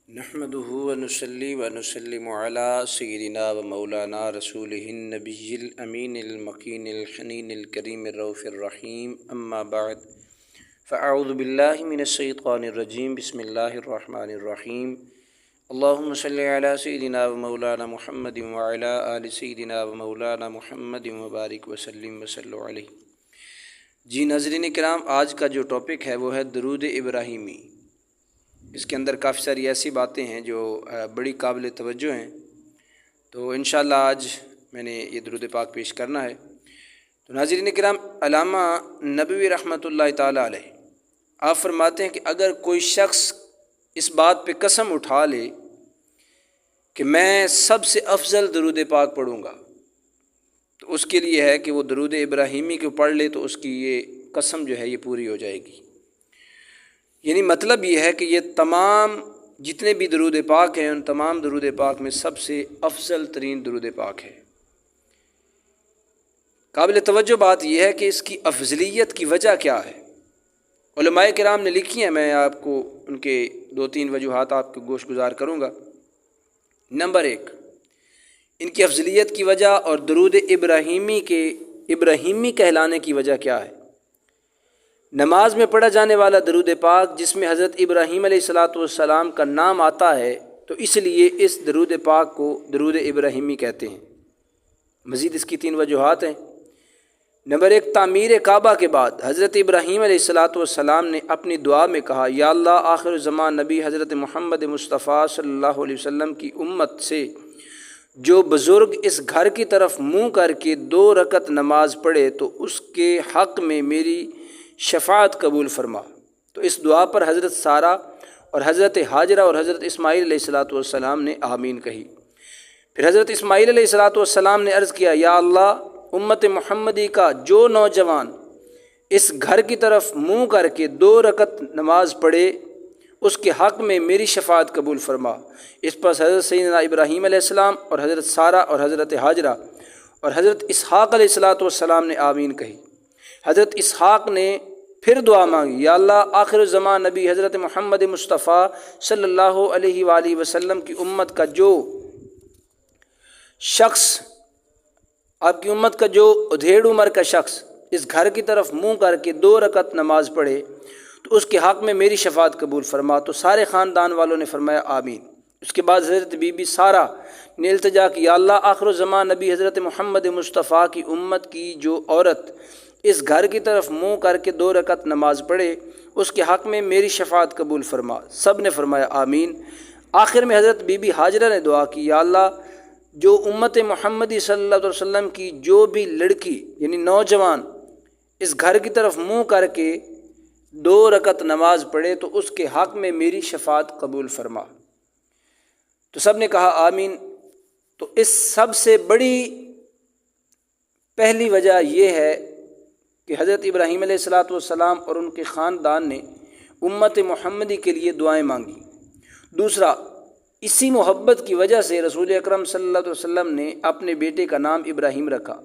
نحمده ونصلي ونسلم على سيدنا ومولانا رسوله النبي الأمين المكين الحنين الكريم الرؤوف الرحيم أما بعد فأعوذ بالله من الشيطان الرجيم بسم الله الرحمن الرحيم اللهم صل على سيدنا ومولانا محمد وعلى آل سيدنا ومولانا محمد وبارك وسلم وصلوا علیہ۔ جی ناظرین کرام، آج کا جو ٹاپک ہے وہ ہے درود ابراہیمی۔ اس کے اندر کافی ساری ایسی باتیں ہیں جو بڑی قابل توجہ ہیں، تو انشاءاللہ آج میں نے یہ درود پاک پیش کرنا ہے۔ تو ناظرین کرام، علامہ نبوی رحمۃ اللہ تعالیٰ علیہ آپ فرماتے ہیں کہ اگر کوئی شخص اس بات پہ قسم اٹھا لے کہ میں سب سے افضل درود پاک پڑھوں گا، تو اس کے لیے ہے کہ وہ درود ابراہیمی کو پڑھ لے تو اس کی یہ قسم جو ہے یہ پوری ہو جائے گی۔ یعنی مطلب یہ ہے کہ یہ تمام جتنے بھی درود پاک ہیں ان تمام درود پاک میں سب سے افضل ترین درود پاک ہے۔ قابل توجہ بات یہ ہے کہ اس کی افضلیت کی وجہ کیا ہے۔ علماء کرام نے لکھی ہیں، میں آپ کو ان کے 2-3 وجوہات آپ کو گوش گزار کروں گا۔ نمبر 1، ان کی افضلیت کی وجہ اور درود ابراہیمی کہلانے کی وجہ کیا ہے۔ نماز میں پڑھا جانے والا درود پاک جس میں حضرت ابراہیم علیہ السلام کا نام آتا ہے، تو اس لیے اس درود پاک کو درود ابراہیمی کہتے ہیں۔ مزید اس کی 3 وجوہات ہیں۔ نمبر 1، تعمیر کعبہ کے بعد حضرت ابراہیم علیہ السلام نے اپنی دعا میں کہا، یا اللہ آخر الزمان نبی حضرت محمد مصطفیٰ صلی اللہ علیہ وسلم کی امت سے جو بزرگ اس گھر کی طرف منہ کر کے 2 رکعت نماز پڑھے تو اس کے حق میں میری شفاعت قبول فرما۔ تو اس دعا پر حضرت سارہ اور حضرت حاجرہ اور حضرت اسماعیل علیہ السلام نے آمین کہی۔ پھر حضرت اسماعیل علیہ السلام نے عرض کیا، یا اللہ امت محمدی کا جو نوجوان اس گھر کی طرف منہ کر کے 2 رکعت نماز پڑھے اس کے حق میں میری شفاعت قبول فرما۔ اس پر حضرت سیدنا ابراہیم علیہ السلام اور حضرت سارہ اور حضرت حاجرہ اور حضرت اسحاق علیہ السلام نے آمین کہی۔ حضرت اسحاق نے پھر دعا مانگی، یا اللہ آخر الزمان نبی حضرت محمد مصطفیٰ صلی اللہ علیہ وآلہ وسلم کی امت کا جو شخص، آپ کی امت کا جو ادھیڑ عمر کا شخص اس گھر کی طرف منہ کر کے 2 رکعت نماز پڑھے تو اس کے حق میں میری شفاعت قبول فرما۔ تو سارے خاندان والوں نے فرمایا آمین۔ اس کے بعد حضرت بی بی سارہ نے التجا کی، یا اللہ آخر الزمان نبی حضرت محمد مصطفیٰ کی امت کی جو عورت اس گھر کی طرف منہ کر کے 2 رکعت نماز پڑھے اس کے حق میں میری شفاعت قبول فرما۔ سب نے فرمایا آمین۔ آخر میں حضرت بی بی حاجرہ نے دعا کی، یا اللہ جو امت محمدی صلی اللہ علیہ وسلم کی جو بھی لڑکی یعنی نوجوان اس گھر کی طرف منہ کر کے 2 رکعت نماز پڑھے تو اس کے حق میں میری شفاعت قبول فرما۔ تو سب نے کہا آمین۔ تو اس سب سے بڑی پہلی وجہ یہ ہے کہ حضرت ابراہیم علیہ السلام اور ان کے خاندان نے امت محمدی کے لیے دعائیں مانگی۔ دوسرا، اسی محبت کی وجہ سے رسول اکرم صلی اللہ علیہ وسلم نے اپنے بیٹے کا نام ابراہیم رکھا۔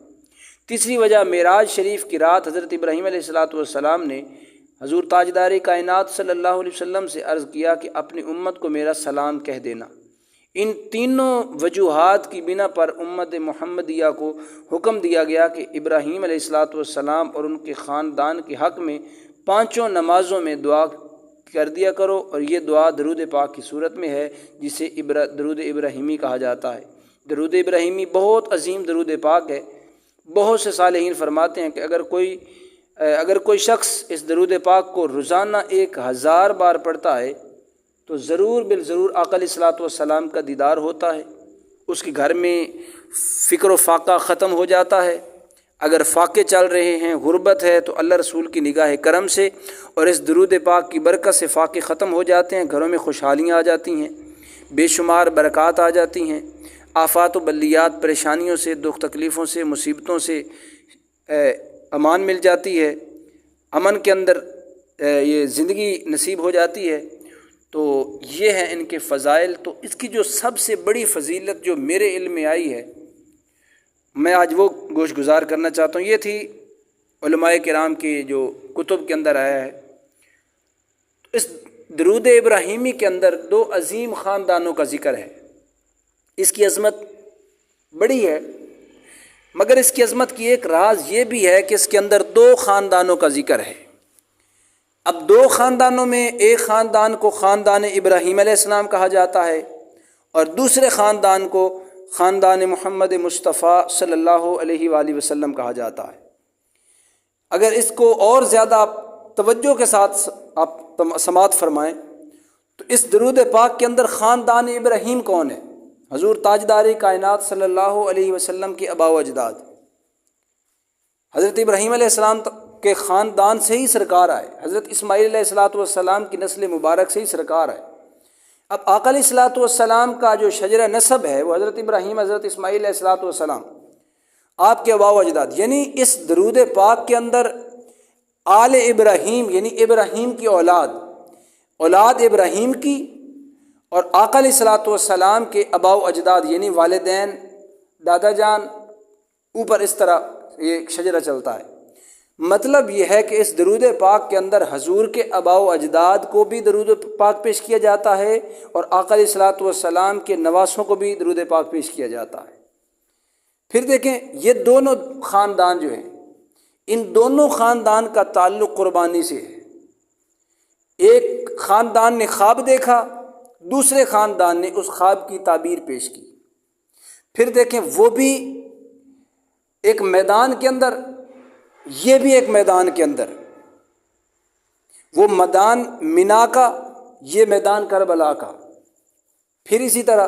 تیسری وجہ، معراج شریف کی رات حضرت ابراہیم علیہ السلام نے حضور تاجدار کائنات صلی اللہ علیہ وسلم سے عرض کیا کہ اپنی امت کو میرا سلام کہہ دینا۔ ان تینوں وجوہات کی بنا پر امت محمدیہ کو حکم دیا گیا کہ ابراہیم علیہ السلام اور ان کے خاندان کے حق میں 5 نمازوں میں دعا کر دیا کرو، اور یہ دعا درود پاک کی صورت میں ہے جسے درود ابراہیمی کہا جاتا ہے۔ درود ابراہیمی بہت عظیم درود پاک ہے۔ بہت سے صالحین فرماتے ہیں کہ اگر کوئی شخص اس درود پاک کو روزانہ 1000 بار پڑھتا ہے تو ضرور بالضرور آقا علیہ السلام کا دیدار ہوتا ہے، اس کے گھر میں فکر و فاقہ ختم ہو جاتا ہے، اگر فاقے چل رہے ہیں، غربت ہے، تو اللہ رسول کی نگاہ کرم سے اور اس درود پاک کی برکت سے فاقے ختم ہو جاتے ہیں، گھروں میں خوشحالیاں آ جاتی ہیں، بے شمار برکات آ جاتی ہیں، آفات و بلیات پریشانیوں سے، دکھ تکلیفوں سے، مصیبتوں سے امان مل جاتی ہے، امن کے اندر یہ زندگی نصیب ہو جاتی ہے۔ تو یہ ہیں ان کے فضائل۔ تو اس کی جو سب سے بڑی فضیلت جو میرے علم میں آئی ہے میں آج وہ گوش گزار کرنا چاہتا ہوں۔ یہ تھی علماء کرام کی جو کتب کے اندر آیا ہے۔ اس درود ابراہیمی کے اندر دو عظیم خاندانوں کا ذکر ہے۔ اس کی عظمت بڑی ہے، مگر اس کی عظمت کی ایک راز یہ بھی ہے کہ اس کے اندر دو خاندانوں کا ذکر ہے۔ اب دو خاندانوں میں ایک خاندان کو خاندان ابراہیم علیہ السلام کہا جاتا ہے اور دوسرے خاندان کو خاندان محمد مصطفیٰ صلی اللہ علیہ وآلہ وسلم کہا جاتا ہے۔ اگر اس کو اور زیادہ آپ توجہ کے ساتھ آپ سماعت فرمائیں تو اس درود پاک کے اندر خاندان ابراہیم کون ہے؟ حضور تاجدار کائنات صلی اللہ علیہ وسلم کے آباء و اجداد، حضرت ابراہیم علیہ السلام کے خاندان سے ہی سرکار آئے، حضرت اسماعیل علیہ السلام کی نسل مبارک سے ہی سرکار آئے۔ اب آقا علیہ السلام کا جو شجرہ نسب ہے وہ حضرت ابراہیم، حضرت اسماعیل علیہ السلام آپ کے آباء و اجداد، یعنی اس درود پاک کے اندر آل ابراہیم یعنی ابراہیم کی اولاد ابراہیم کی اور آقا علیہ السلام کے آباء و اجداد یعنی والدین، دادا جان، اوپر اس طرح یہ شجرہ چلتا ہے۔ مطلب یہ ہے کہ اس درود پاک کے اندر حضور کے آباء و اجداد کو بھی درود پاک پیش کیا جاتا ہے اور آقا علیہ السلام کے نواسوں کو بھی درود پاک پیش کیا جاتا ہے۔ پھر دیکھیں یہ دونوں خاندان جو ہیں، ان دونوں خاندان کا تعلق قربانی سے ہے۔ ایک خاندان نے خواب دیکھا، دوسرے خاندان نے اس خواب کی تعبیر پیش کی۔ پھر دیکھیں وہ بھی ایک میدان کے اندر، یہ بھی ایک میدان کے اندر، وہ میدان منا کا، یہ میدان کربلا کا۔ پھر اسی طرح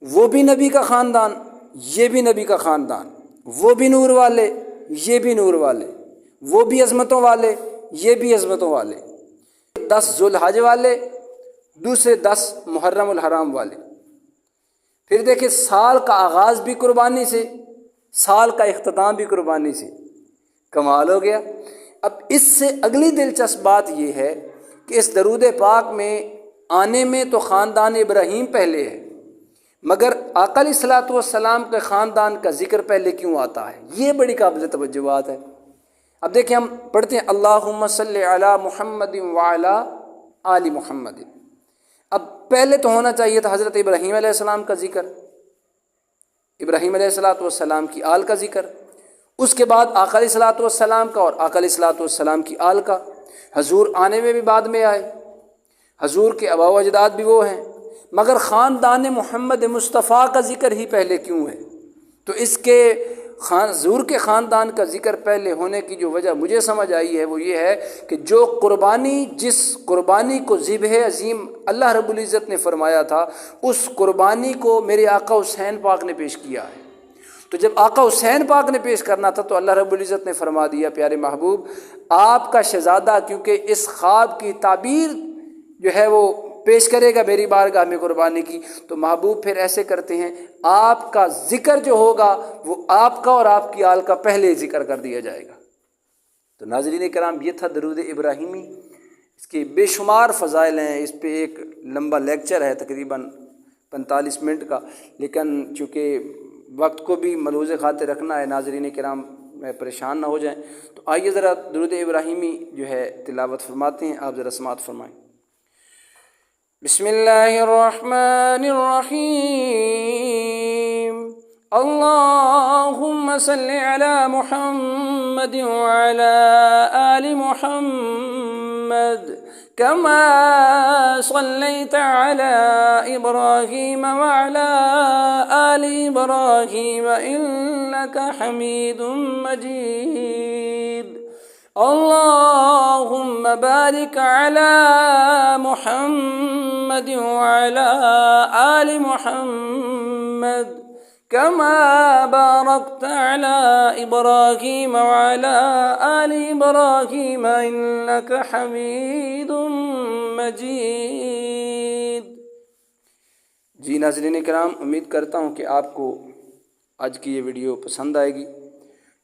وہ بھی نبی کا خاندان، یہ بھی نبی کا خاندان، وہ بھی نور والے، یہ بھی نور والے، وہ بھی عظمتوں والے، یہ بھی عظمتوں والے، 10 ذوالحج والے، دوسرے 10 محرم الحرام والے۔ پھر دیکھیں سال کا آغاز بھی قربانی سے، سال کا اختتام بھی قربانی سے، کمال ہو گیا۔ اب اس سے اگلی دلچسپ بات یہ ہے کہ اس درود پاک میں آنے میں تو خاندان ابراہیم پہلے ہے، مگر آقا علیہ السلام کے خاندان کا ذکر پہلے کیوں آتا ہے؟ یہ بڑی قابل توجہ بات ہے۔ اب دیکھیں ہم پڑھتے ہیں اللہم صلی علی محمد وعلی آل محمد۔ اب پہلے تو ہونا چاہیے تھا حضرت ابراہیم علیہ السلام کا ذکر، ابراہیم علیہ السلام کی آل کا ذکر، اس کے بعد آقا علیہ السلام کا اور آقا علیہ السلام کی آل کا۔ حضور آنے میں بھی بعد میں آئے، حضور کے آباء و اجداد بھی وہ ہیں، مگر خاندان محمد مصطفیٰ کا ذکر ہی پہلے کیوں ہے؟ تو اس کے حضور کے خاندان کا ذکر پہلے ہونے کی جو وجہ مجھے سمجھ آئی ہے وہ یہ ہے کہ جو قربانی، جس قربانی کو ذبح عظیم اللہ رب العزت نے فرمایا تھا، اس قربانی کو میرے آقا حسین پاک نے پیش کیا ہے۔ تو جب آقا حسین پاک نے پیش کرنا تھا تو اللہ رب العزت نے فرما دیا پیارے محبوب آپ کا شہزادہ کیونکہ اس خواب کی تعبیر جو ہے وہ پیش کرے گا میری بارگاہ میں قربانی کی، تو محبوب پھر ایسے کرتے ہیں آپ کا ذکر جو ہوگا وہ آپ کا اور آپ کی آل کا پہلے ذکر کر دیا جائے گا۔ تو ناظرین کرام یہ تھا درود ابراہیمی، اس کے بے شمار فضائل ہیں، اس پہ ایک لمبا لیکچر ہے تقریباً 45 منٹ کا، لیکن چونکہ وقت کو بھی ملحوظ خاطر رکھنا ہے، ناظرین کرام پریشان نہ ہو جائیں، تو آئیے ذرا درود ابراہیمی جو ہے تلاوت فرماتے ہیں، آپ ذرا سماعت فرمائیں۔ بسم اللہ الرحمن الرحیم، اللہم صلی علی محمد وعلی آل محمد کما صلیت علی ابراہیم وعلی آل ابراہیم انک حمید مجید، اللہم بارک علی محمد وعلی آل محمد کما بارکت علی ابراہیم وعلی آل ابراہیم انک حمید مجید۔ جی ناظرین کرام، امید کرتا ہوں کہ آپ کو آج کی یہ ویڈیو پسند آئے گی۔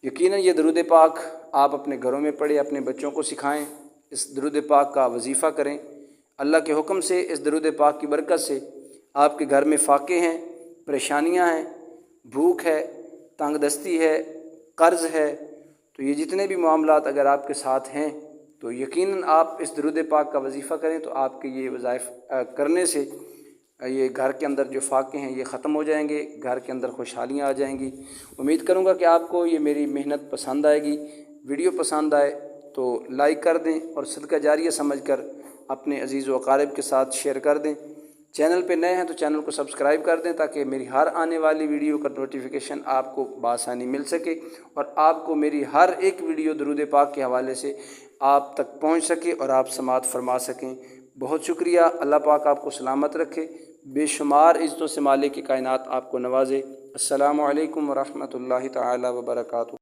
یقیناً یہ درود پاک آپ اپنے گھروں میں پڑھیں، اپنے بچوں کو سکھائیں، اس درود پاک کا وظیفہ کریں۔ اللہ کے حکم سے اس درود پاک کی برکت سے آپ کے گھر میں فاقے ہیں، پریشانیاں ہیں، بھوک ہے، تنگ دستی ہے، قرض ہے، تو یہ جتنے بھی معاملات اگر آپ کے ساتھ ہیں تو یقیناً آپ اس درود پاک کا وظیفہ کریں تو آپ کے یہ وظائف کرنے سے یہ گھر کے اندر جو فاقے ہیں یہ ختم ہو جائیں گے، گھر کے اندر خوشحالیاں آ جائیں گی۔ امید کروں گا کہ آپ کو یہ میری محنت پسند آئے گی۔ ویڈیو پسند آئے تو لائک کر دیں اور صدقہ جاریہ سمجھ کر اپنے عزیز و اقارب کے ساتھ شیئر کر دیں۔ چینل پہ نئے ہیں تو چینل کو سبسکرائب کر دیں تاکہ میری ہر آنے والی ویڈیو کا نوٹیفیکیشن آپ کو بآسانی مل سکے اور آپ کو میری ہر ایک ویڈیو درود پاک کے حوالے سے آپ تک پہنچ سکے اور آپ سماعت فرما سکیں۔ بہت شکریہ۔ اللہ پاک آپ کو سلامت رکھے، بے شمار عزتوں سے مالک کائنات آپ کو نوازے۔ السلام علیکم ورحمۃ اللہ تعالی وبرکاتہ۔